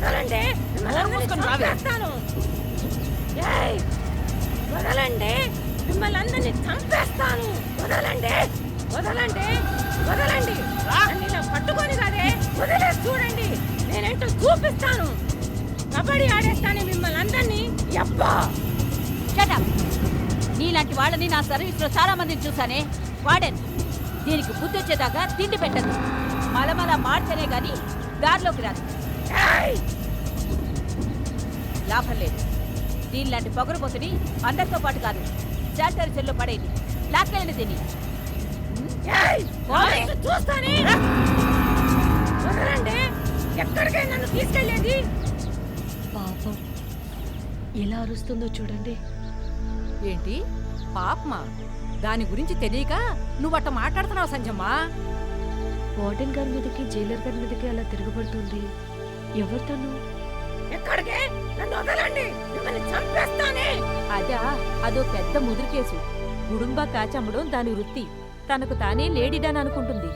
వదలండి, చంపేస్తాను. ఏయ్, వదలండి, మిమ్మల్ని అందరినీ చంపేస్తాను. వదలండి, వదలండి, వదలండి. నన్ను ఇలా పట్టుకొని కదే వదిలేసి చూడండి, నేనేంటో చూపిస్తాను. కబడ్డీ ఆడేస్తాను మిమ్మల్ని అందరినీ. అబ్బా, నీలాంటి వాళ్ళని నా సర్వీస్ లో చాలా మందిని చూసానే. వాడెన్ దీనికి బుద్ధి వచ్చేదాకా తిండి పెట్టదు. మలమల మార్చనే గాని దారిలోకి రాదు. లాభం లేదు. దీనిలాంటి పొగరుబోతుని అందరితో పాటు కాదు, శానిటరీ సెల్లో పడేది. లాక్కెళ్ళని దీన్ని చూస్తానే. వదలండి, ఎక్కడికైనా నన్ను తీసుకెళ్ళేది. పాపం ఎలా అరుస్తుందో చూడండి. ఏంటి పాపమా? దాని గురించి తెలియక నువ్వట్ట మాట్లాడుతున్నావు సంజమ్మా. వార్డెన్ గారి మీదకి జైలర్ గారి మీదకి అలా తిరగబడుతుంది. ఎవరు తను? ఎక్కడికి? నన్ను వదలండి, మిమ్మల్ని చంపేస్తానే. అదో పెద్ద ముదురు కేసు. గుడుంబా కాచమ్మడం దాని వృత్తి. తనకు తానే లేడీడాని అనుకుంటుంది.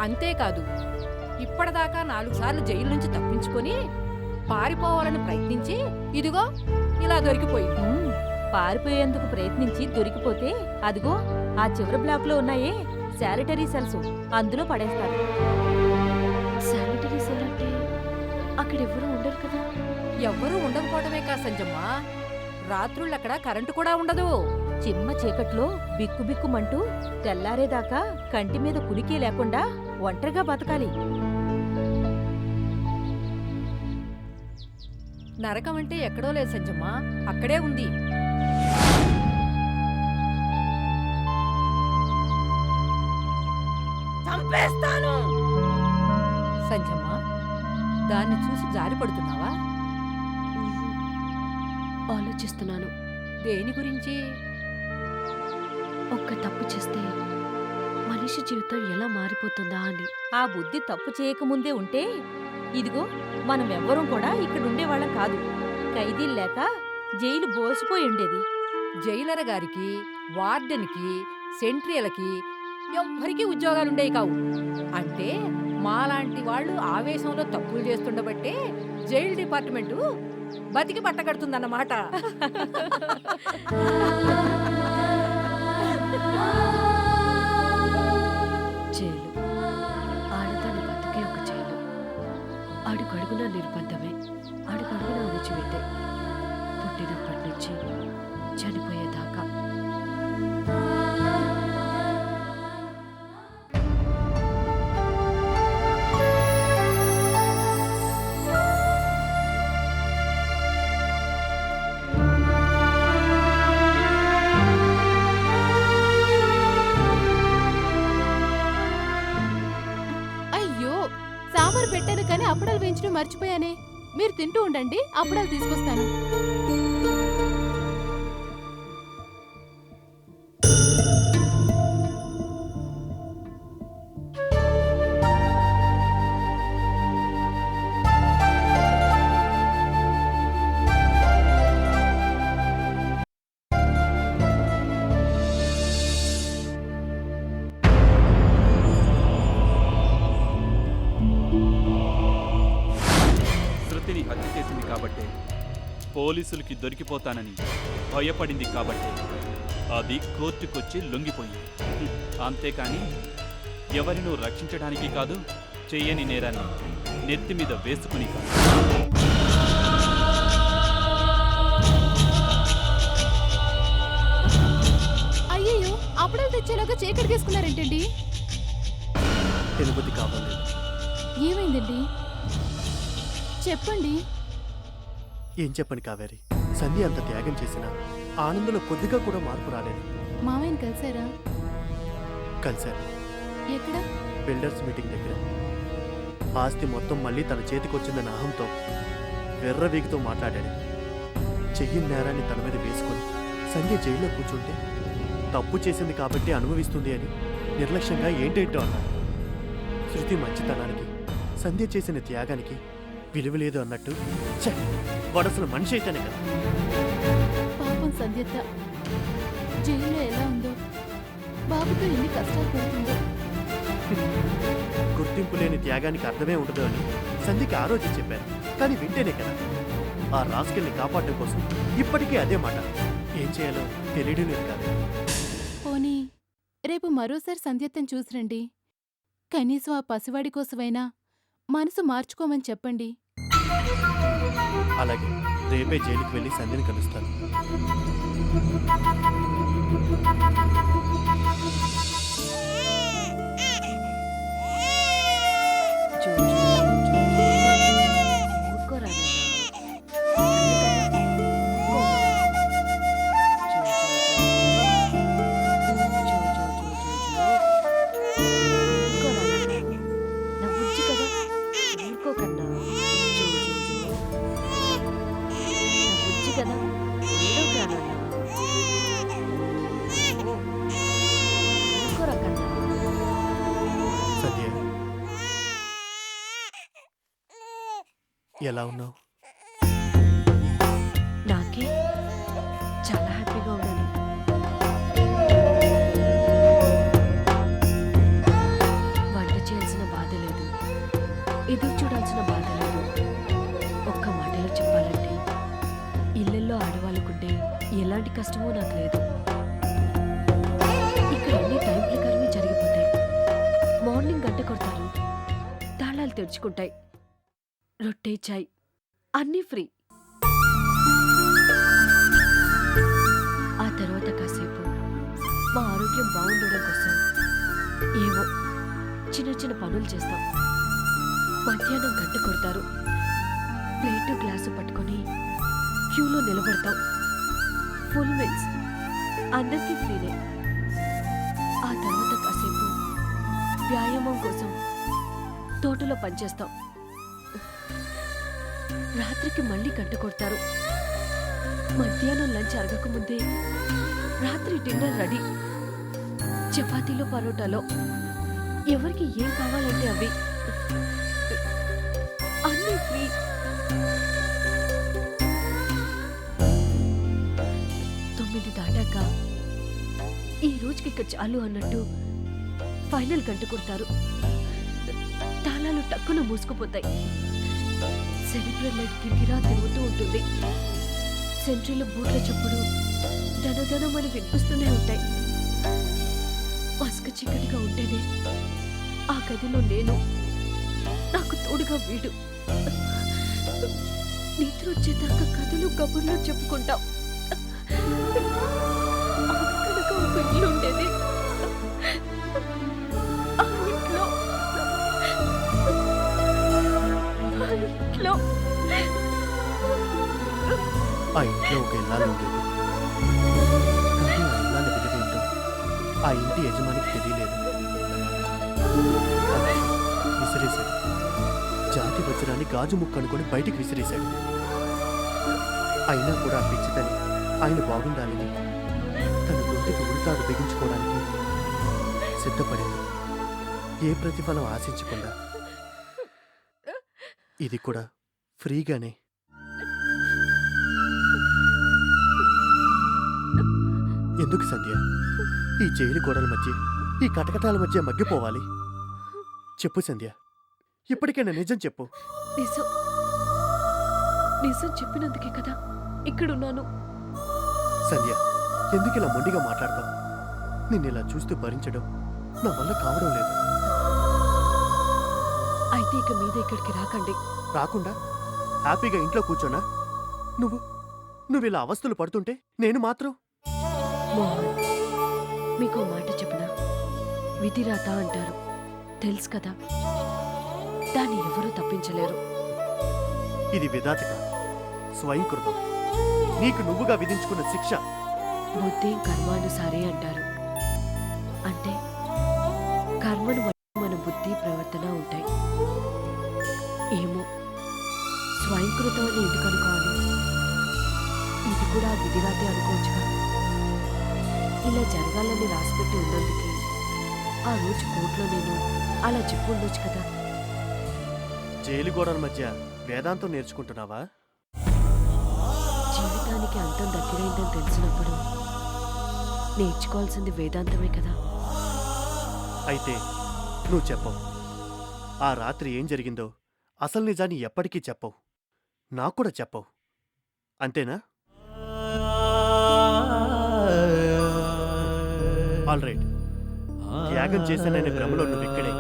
అంతేకాదు, ఇప్పటిదాకా 4 సార్లు జైలు నుంచి తప్పించుకొని పారిపోవాలని ప్రయత్నించి ఇదిగో ఇలా దొరికిపోయింది. పారిపోయేందుకు ప్రయత్నించి దొరికిపోతే అదిగో ఆ చివరి బ్లాక్ లో ఉన్నాయే శానిటరీ సెల్స్, అందులో పడేస్తారు. శానిటరీ సెల్ అంటే అక్కడ ఎవరు ఉండరు కదా? ఎవ్వరూ ఉండకపోవడమే కా సంజమ్మా, రాత్రుళ్ళక్కడ కరెంటు కూడా ఉండదు. చిమ్మ చీకట్లో బిక్కుబిక్కుమంటూ తెల్లారేదాకా కంటి మీద కులికే లేకుండా ఒంటరిగా బతకాలి. నరకం అంటే ఎక్కడో లేదు సంజమ్మా, అక్కడే ఉంది. చంపేస్తాను. సంజమ్మా, దాన్ని చూసి జారిపడుతున్నావా? ఆలోచిస్తున్నాను. దేని గురించి? ఒక్క తప్పు చేస్తే మనిషి జీవితం ఎలా మారిపోతుందా అని. ఆ బుద్ధి తప్పు చేయకముందే ఉంటే ఇదిగో మనం ఎవ్వరం కూడా ఇక్కడుండేవాళ్ళం కాదు. ఖైదీలు లేక జైలు బోసిపోయి ఉండేది. జైలర్ గారికి, వార్డెన్కి, సెంట్రీలకి ఎవ్వరికీ ఉద్యోగాలుండేవి కావు. అంటే మాలాంటి వాళ్ళు ఆవేశంలో తప్పులు చేస్తుండబట్టే జైలు డిపార్ట్మెంటు బతికి పట్టగడుతుందన్నమాట. జైలు ఆడదాని బతుకే ఒక జైలు. అడుగడుగున నిర్బంధమే, అడుగడుగున అణచివేతే. పుట్టినప్పటి నుంచి చనిపోయేదాకా. సాంబార్ పెట్టాను కానీ అప్పడాలు వేయించడం మర్చిపోయానే. మీరు తింటూ ఉండండి, అప్పడాలు తీసుకొస్తాను. హత్య చేసింది కాబట్టే, పోలీసులకి దొరికిపోతానని భయపడింది కాబట్టే అది కోర్టుకొచ్చి లొంగిపోయింది. అంతేకాని ఎవరినూ రక్షించడానికి కాదు, చెయ్యని నేరాన్ని నెత్తి మీద వేసుకుని కాదు. అయ్యయ్యో, అప్పడాలు తెచ్చేలాగా చీకటి తీసుకున్నారేంటండి? తిరుపతి కావాలి. ఏమైందండి చెప్పండి. ఏం చెప్పండి కావేరి, సంధ్య అంత త్యాగం చేసినా ఆనందంలో కొద్దిగా కూడా మార్పు రాలేదు. మావయ్యని కలిసారా? కలిశారు. ఎక్కడ? బిల్డర్స్ మీటింగ్ దగ్గర. ఆస్తి మొత్తం మళ్ళీ తన చేతికొచ్చిందన్న అహంతో వెర్రవీగితో మాట్లాడాడు. చెయ్యి నేరాన్ని తన మీద వేసుకొని సంధ్య జైల్లో కూర్చుంటే తప్పు చేసింది కాబట్టి అనుభవిస్తుంది అని నిర్లక్ష్యంగా ఏంటేంటో అన్నాడు. శృతి మంచితనానికి, సంధ్య చేసిన త్యాగానికి విలువ లేదు అన్నట్టు. వడసలు మనిషి అయితేనే కదా. పాపం సంధ్యత జైల్లో ఎలా ఉందో, బాబుతో ఎన్ని కష్టాలు పడుతుందో. గుర్తింపు లేని త్యాగానికి అర్థమే ఉండదు అని సంధ్యకి ఆ రోజు చెప్పాను. కానీ వింటేనే కదా. ఆ రాస్కెల్ని కాపాడటం కోసం ఇప్పటికీ అదే మాట. ఏం చేయాలో తెలియడం లేదు కాదు. పోనీ రేపు మరోసారి సంధ్యత్తం చూసిరండి. కనీసం ఆ పసివాడి కోసమైనా మనసు మార్చుకోమని చెప్పండి. అలాగే రేపే జైలుకి వెళ్ళి సంధ్యని కలుస్తాను. ఊరుకోరా నా బుజ్జి కదా, ఊరుకోకన్నా. నా బుజ్జి కదా, ఏడవకురా నాన్న. ఊరుకోరా కన్నా. సంధ్య, ఎలా ఉన్నావు? నాకే చాలా హ్యాపీగా ఉన్నాను. వంట చేయాల్సిన బాధ లేదు, ఎదురు చూడాల్సిన బాధ లేదు. ఒక్క మాటలో చెప్పాలంటే ఇళ్ళల్లో ఆడవాళ్ళకుంటే ఎలాంటి కష్టమో నాకు లేదు. ఇక్కడ అన్ని టైం ప్రకారమే జరిగిపోతాయి. మార్నింగ్ గంట కొడతారు, తాళాలు తెరుచుకుంటాయి, రొట్టె చాయ్ అన్నీ ఫ్రీ. ఆ తర్వాత కాసేపు మా ఆరోగ్యం బాగుండడం కోసం ఏవో చిన్న చిన్న పనులు చేస్తాం. మధ్యాహ్నం గంట కొడతారు, ప్లేటు గ్లాసు పట్టుకొని క్యూలో నిలబడతాం. ఫుల్ మీల్స్ అందరికీ ఫ్రీనే. ఆ తర్వాత కాసేపు వ్యాయామం కోసం తోటలో పనిచేస్తాం. రాత్రికి మళ్ళీ గంట కొడతారు. మధ్యాహ్నం లంచ్ అరగకముందే రాత్రి డిన్నర్ రెడీ. చపాతీలో పరోటాలో ఎవరికి ఏం కావాలంటే అవి అన్నీ ఫ్రీ. తొమ్మిది దాటాక ఈ రోజుకి ఇక చాలు అన్నట్టు ఫైనల్ గంట కొడతారు. తాళాలు టక్కున మూసుకుపోతాయి. సెరిబ్రల్ లైట్ గిరిగిరా తిరుగుతూ ఉంటుంది. సెంట్రీలో బూట్ల చప్పుడు ధనధనమని వినిపిస్తూనే ఉంటాయి. మస్క చీకటిగా ఉంటేనే ఆ గదిలో నేను, నాకు తోడుగా వీడు. నిద్ర వచ్చేదాకా కథలు కబుర్లు చెప్పుకుంటాం. అక్కడగా ఒక ఇల్లు ఉండేది. ఆ ఇంట్లో ఆ ఇంట్లో ఒక ఇల్లాలు ఉండేది. కానీ ఆ ఇల్లాల విలువేంటో ఆ ఇంటి యజమానికి తెలియలేదు. ఆ విషయం విసిరేశాడు. జాతి వజ్రాన్ని గాజు ముక్క అనుకొని బయటికి విసిరేశాడు. అయినా కూడా ఆ పిచ్చితని ఆయన బాగుండాలని తన గొంతుకు ఉడతాడు బిగించుకోవడానికి సిద్ధపడింది. ఏ ప్రతిఫలం ఆశించకుండా. ఇది కూడా ఫ్రీగానే. ఎందుకు సంధ్య ఈ జైలు గోడల మధ్య, ఈ కటకటాల మధ్య మగ్గిపోవాలి? చెప్పు సంధ్య, ఇప్పటికైనా నిజం చెప్పు. నిజం నిజం చెప్పినందుకే కదా ఇక్కడున్నాను. సంధ్య, ఎందుకు ఇలా మొండిగా మాట్లాడతావు? నిన్నిలా చూస్తూ భరించడం నా వల్ల కావడం లేదు. అయితే ఇక మీద ఇక్కడికి రాకండి. రాకుండా హ్యాపీగా ఇంట్లో కూర్చోనా? నువ్వు ఇలా అవస్థలు పడుతుంటే నేను మాత్రం. మోహన్, మీకు మాట చెప్పనా? విధిరాత అంటారు, తెలుసు కదా. దాన్ని ఎవరూ తప్పించలేరు. ఇది విధాత కాదు, స్వయంకృతం. నీకు నువ్వుగా విధించుకున్న శిక్ష. బుద్ధి కర్మానుసారే అంటారు. అంటే కర్మను బట్టి మన బుద్ధి ప్రవర్తన ఉంటాయి. ఏమో స్వయంకృతం అని ఎందుకు అనుకోవాలి? ఇది కూడా విధిరాతే అనుకోవచ్చుగా. ఇలా జరగాలని రాసిపెట్టి ఉన్నందుకే ఆ రోజు కోర్టులో నేను అలా చెప్పు ఉండొచ్చు కదా. జైలు గోడల మధ్య వేదాంతం నేర్చుకుంటున్నావా? జీవితానికి అంతం దగ్గరైందని తెలిసినప్పుడు నేర్చుకోవాల్సింది వేదాంతమే కదా. అయితే నువ్వు చెప్పవు. ఆ రాత్రి ఏం జరిగిందో అసలు నిజాన్ని ఎప్పటికీ చెప్పవు. నాకు కూడా చెప్పవు అంతేనా? All right. త్యాగం చేశాననే భ్రమలో నువ్వు ఇక్కడే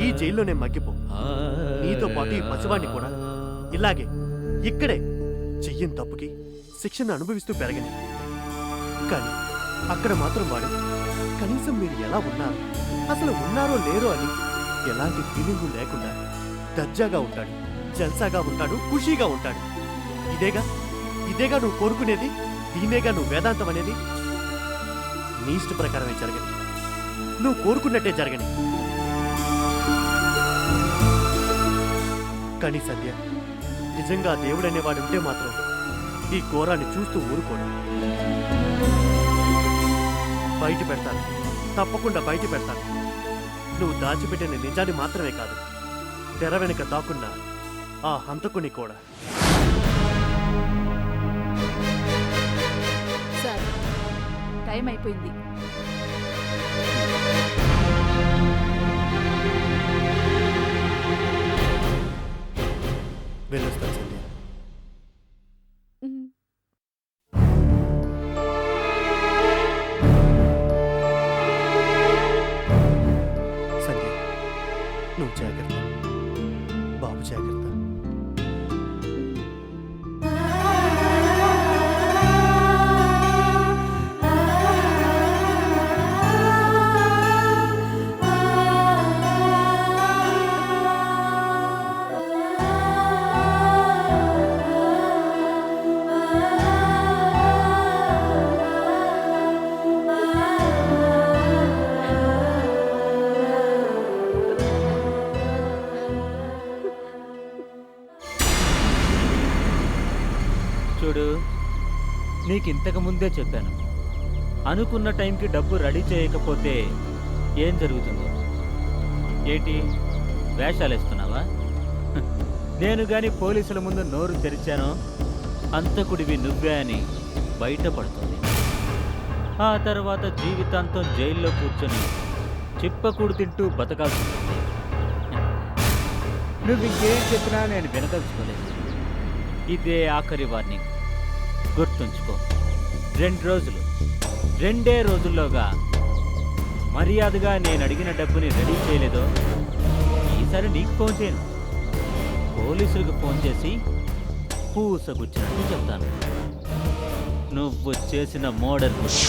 ఈ జైల్లోనే మగ్గిపో. నీతో పాటు ఈ పసివాణ్ణి కూడా ఇలాగే ఇక్కడే చెయ్యని తప్పుకి శిక్షను అనుభవిస్తూ పెరగని. కానీ అక్కడ మాత్రం వాడు కనీసం మీరు ఎలా ఉన్నారు, అసలు ఉన్నారో లేరో అని ఎలాంటి ఫీలింగు లేకుండా దర్జాగా ఉంటాడు, జల్సాగా ఉంటాడు, ఖుషీగా ఉంటాడు. ఇదేగా నువ్వు కోరుకునేది? దీనేగా నువ్వు వేదాంతం అనేది? నీ ఇష్ట ప్రకారమే జరగని, నువ్వు కోరుకున్నట్టే జరగని. కానీ సంధ్య, నిజంగా దేవుడనేవాడు ఉంటే మాత్రం ఈ ఘోరాన్ని చూస్తూ ఊరుకోడు. బయట పెడతాను, తప్పకుండా బయట పెడతాను. నువ్వు దాచిపెట్టిన నిజాన్ని మాత్రమే కాదు, తెర వెనుక దాక్కున్న ఆ హంతకుని కూడా. సార్, టైం అయిపోయింది. వెళ్ళొస్తాను సంధ్య. సంధ్య, నువ్వు జాగ్రత్త, బాబు జాగ్రత్త. చూడు, నీకు ఇంతకు ముందే చెప్పాను, అనుకున్న టైంకి డబ్బు రెడీ చేయకపోతే ఏం జరుగుతుందో. ఏంటి వేషాలు వేస్తున్నావా? నేను గాని పోలీసుల ముందు నోరు తెరిచానో అంతకుడివి నువ్వే అని బయటపడుతుంది. ఆ తర్వాత జీవితాంతం జైల్లో కూర్చొని చిప్పకూడు తింటూ బతకాల్సి ఉంటుంది. నువ్వు ఇంకేం చెప్పినా నేను వినదలుచుకోలేదు. ఇదే ఆఖరి వార్నింగ్, గుర్తుంచుకో. 2 రోజులు, 2 రోజుల్లోగా మర్యాదగా నేను అడిగిన డబ్బుని రెడీ చేయలేదో ఈసారి నీకు ఫోన్ చేయను, పోలీసులకు ఫోన్ చేసి పూసగుచ్చినట్టు చెప్తాను నువ్వు చేసిన మర్డర్ గురించి.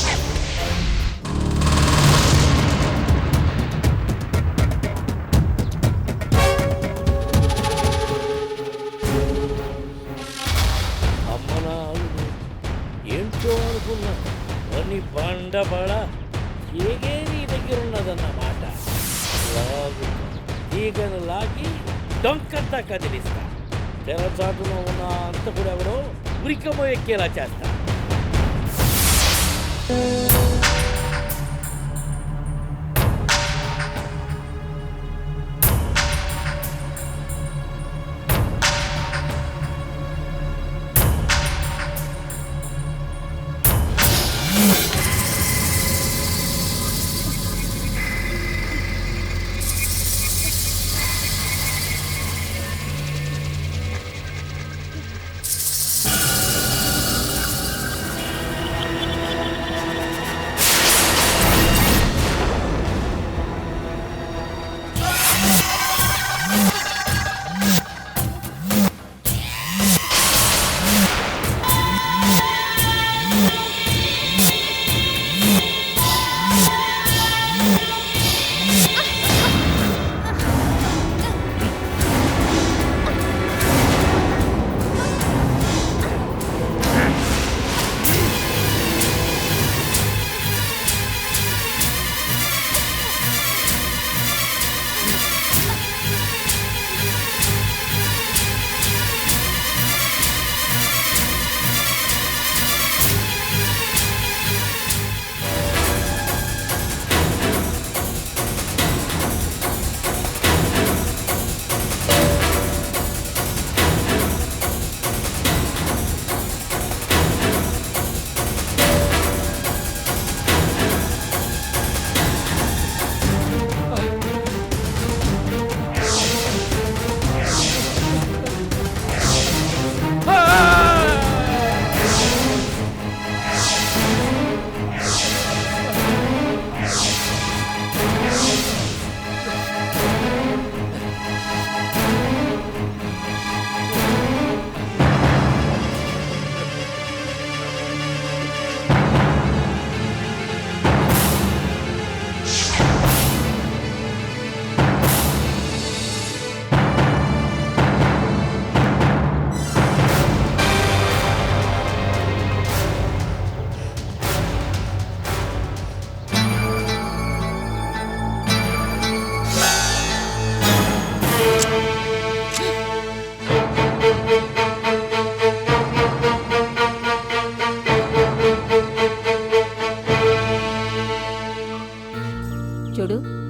ఏంటో అనుకున్నా కొన్ని బండబడ ఏగే నీ దగ్గర ఉన్నదన్నమాట. ఈగను లాగి డొంకంతా కదిలిస్తా. తెరచాటులో ఉన్న అంతకుడు ఎవరో ఉరికమో ఎక్కేలా చేస్తా.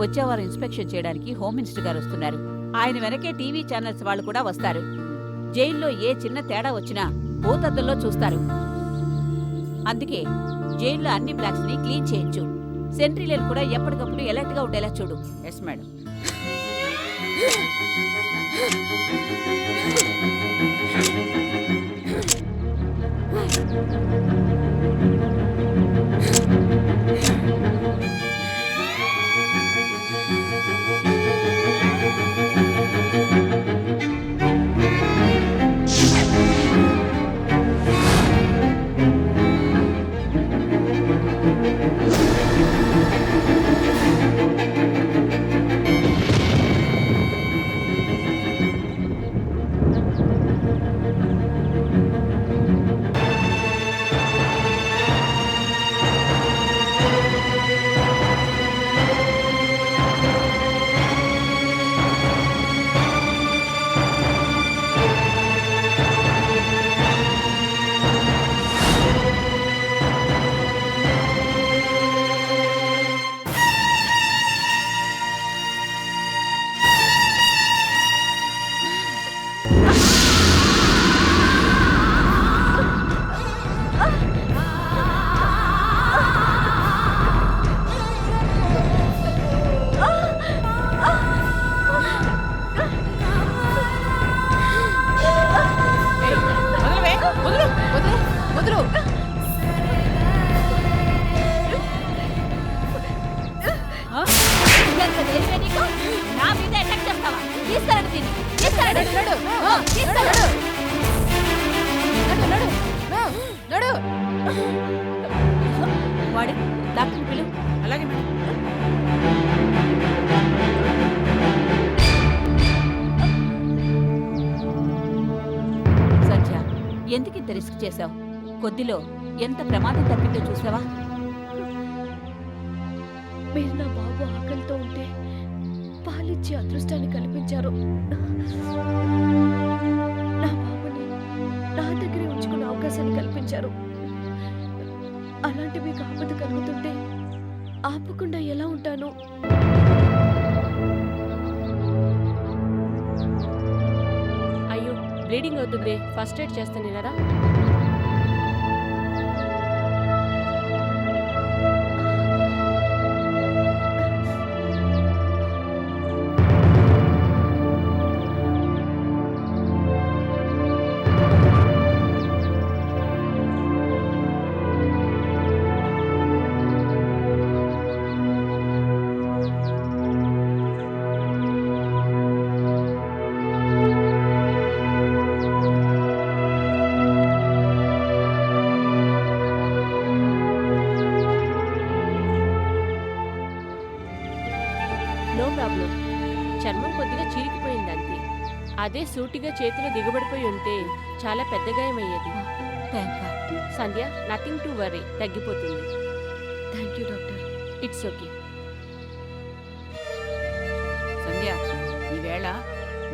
వచ్చే వారం ఇన్స్పెక్షన్ చేయడానికి హోమ్ మినిస్టర్ గారు వస్తున్నారు. ఆయన వెనకే టీవీ ఛానల్స్ వాళ్ళు కూడా వస్తారు. జైల్లో ఏ చిన్న తేడా వచ్చినా భూతద్దంలో చూస్తారు. అందుకే జైల్లో అన్ని బ్లాక్స్ ని క్లీన్ చేయించు. సెంట్రీలను కూడా ఎప్పటికప్పుడు అలర్ట్ గా ఉండేలా చూడు. Yes madam. నా మీద అటాక్ చేస్తావా? తీసుకురండి దీన్ని. వాడు డాక్టర్ పిలు. అలాగే మేడం. సంధ్య, ఎందుకు ఇంత రిస్క్ చేశావు? కొద్దిలో ఎంత ప్రమాదం తప్పిందో చూసావా? మీరు నా బాబు ఆకలితో ఉంటే పాలిచ్చి అదృష్టాన్ని కల్పించారు. నా బాబుని నా దగ్గరే ఉంచుకునే అవకాశాన్ని కల్పించారు. అలాంటి మీకు ఆపద కలుగుతుంటే ఆపకుండా ఎలా ఉంటాను? అయ్యో, బ్లీడింగ్ అవుతుంది. ఫస్ట్ ఎయిడ్ చేస్తాను కదా. No problem. చర్మం కొద్దిగా చీలికిపోయింది అంతే. అదే సూటిగా చేతిలో దిగబడిపోయి ఉంటే చాలా పెద్ద గాయమయ్యేది. సంధ్య, నథింగ్ టు వరీ, తగ్గిపోతుంది. Thank you doctor. It's okay. Sandhya, ఈవేళ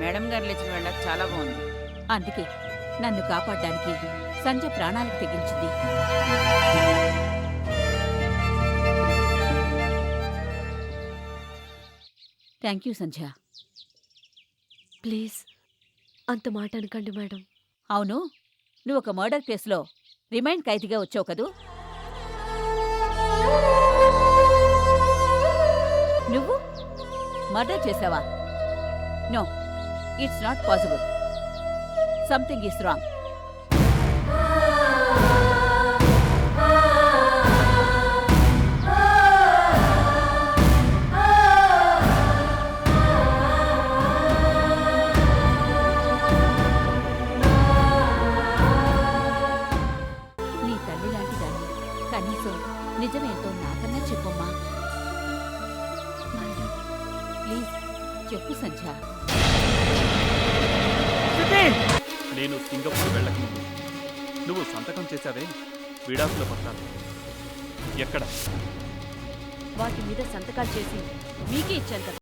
మేడం గారు లేచిన వేళ చాలా బాగుంది. అందుకే నన్ను కాపాడడానికి సంధ్య ప్రాణాలకు తెగించింది. Thank you Sandhya. ప్లీజ్ అంత మాట అనకండి మేడం. అవును, నువ్వు ఒక మర్డర్ కేసులో రిమైండ్ ఖైదీగా వచ్చావు కదూ? నువ్వు మర్డర్ చేసావా? No, it's not possible. Something is wrong. నీ తల్లి లాంటి దాన్ని కనీసం నిజమేంటో నాకన్నా చెప్పమ్మా. ప్లీజ్ చెప్పు సంధ్య. నేను సింగపూర్ వెళ్ళకముందు నువ్వు సంతకం చేశావే విడాకుల పత్రాలు ఎక్కడ? వాటి మీద సంతకాలు చేసి మీకే ఇచ్చాను కదా.